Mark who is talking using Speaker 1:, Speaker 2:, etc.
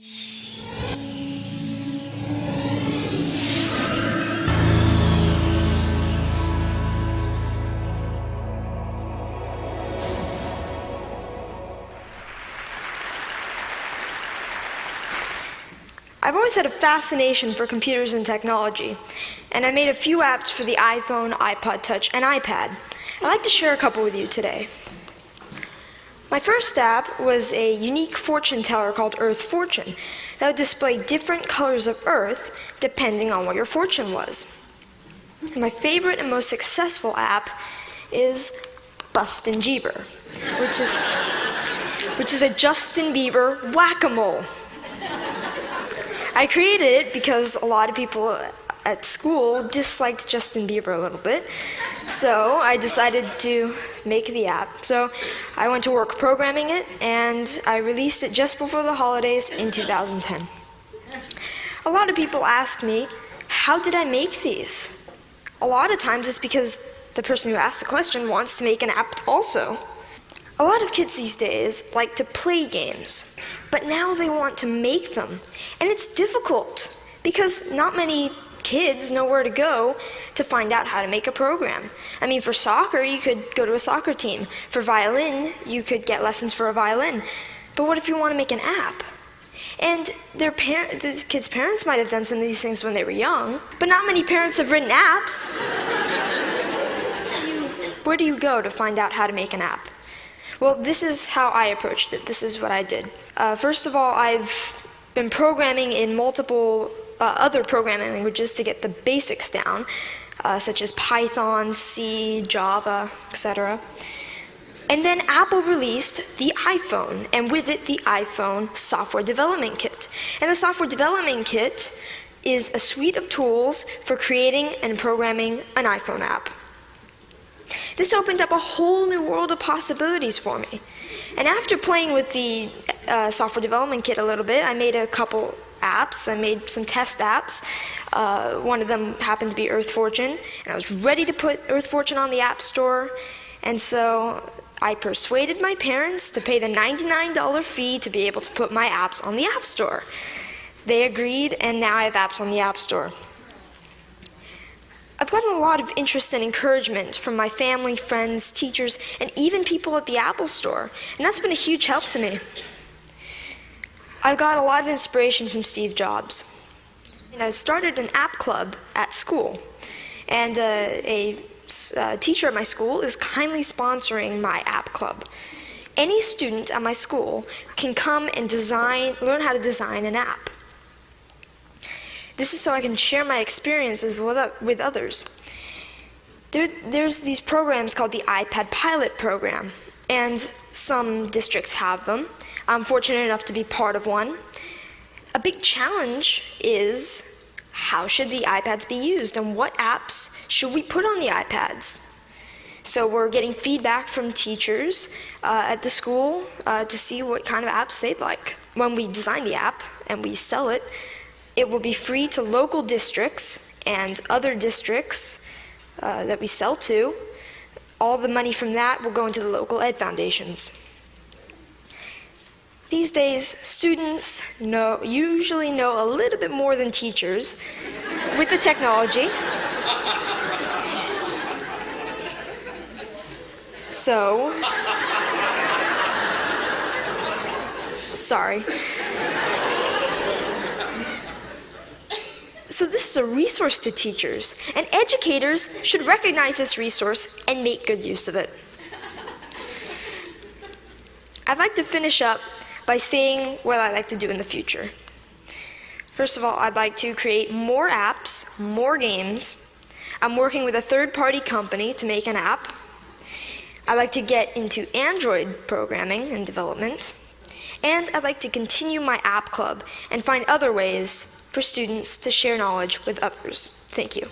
Speaker 1: I've always had a fascination for computers and technology, and I made a few apps for the iPhone, iPod Touch, and iPad. I'd like to share a couple with you today. My first app was a unique fortune teller called Earth Fortune that would display different colors of Earth depending on what your fortune was. And my favorite and most successful app is Bustin' Jeeber, which is a Justin Bieber whack-a-mole. I created it because a lot of people at school disliked Justin Bieber a little bit, so I decided to make the app. So I went to work programming it, and I released it just before the holidays in 2010. A lot of people ask me, how did I make these? A lot of times it's because the person who asked the question wants to make an app also. A lot of kids these days like to play games, but now they want to make them. And it's difficult because not many kids know where to go to find out how to make a program. I mean, for soccer, you could go to a soccer team. For violin, you could get lessons for a violin. But what if you want to make an app? And the kids' parents might have done some of these things when they were young, but not many parents have written apps. Where do you go to find out how to make an app? Well, this is how I approached it. This is what I did. First of all, I've been programming in multiple other programming languages to get the basics down, such as Python, C, Java, etc. And then Apple released the iPhone, and with it, the iPhone Software Development Kit. And the Software Development Kit is a suite of tools for creating and programming an iPhone app. This opened up a whole new world of possibilities for me. And after playing with the Software Development Kit a little bit, I made a couple apps. I made some test apps. One of them happened to be Earth Fortune, and I was ready to put Earth Fortune on the App Store. And so I persuaded my parents to pay the $99 fee to be able to put my apps on the App Store. They agreed, and now I have apps on the App Store. I've gotten a lot of interest and encouragement from my family, friends, teachers, and even people at the Apple Store, and that's been a huge help to me. I got a lot of inspiration from Steve Jobs. And I started an app club at school, and a teacher at my school is kindly sponsoring my app club. Any student at my school can come and learn how to design an app. This is so I can share my experiences with others. There's these programs called the iPad Pilot Program, and some districts have them. I'm fortunate enough to be part of one. A big challenge is, how should the iPads be used, and what apps should we put on the iPads? So we're getting feedback from teachers at the school to see what kind of apps they'd like. When we design the app and we sell it, it will be free to local districts and other districts that we sell to. All the money from that will go into the local ed foundations. These days, students usually know a little bit more than teachers with the technology. So, sorry. So this is a resource to teachers, and educators should recognize this resource and make good use of it. I'd like to finish up by saying what I'd like to do in the future. First of all, I'd like to create more apps, more games. I'm working with a third-party company to make an app. I'd like to get into Android programming and development. And I'd like to continue my app club and find other ways for students to share knowledge with others. Thank you.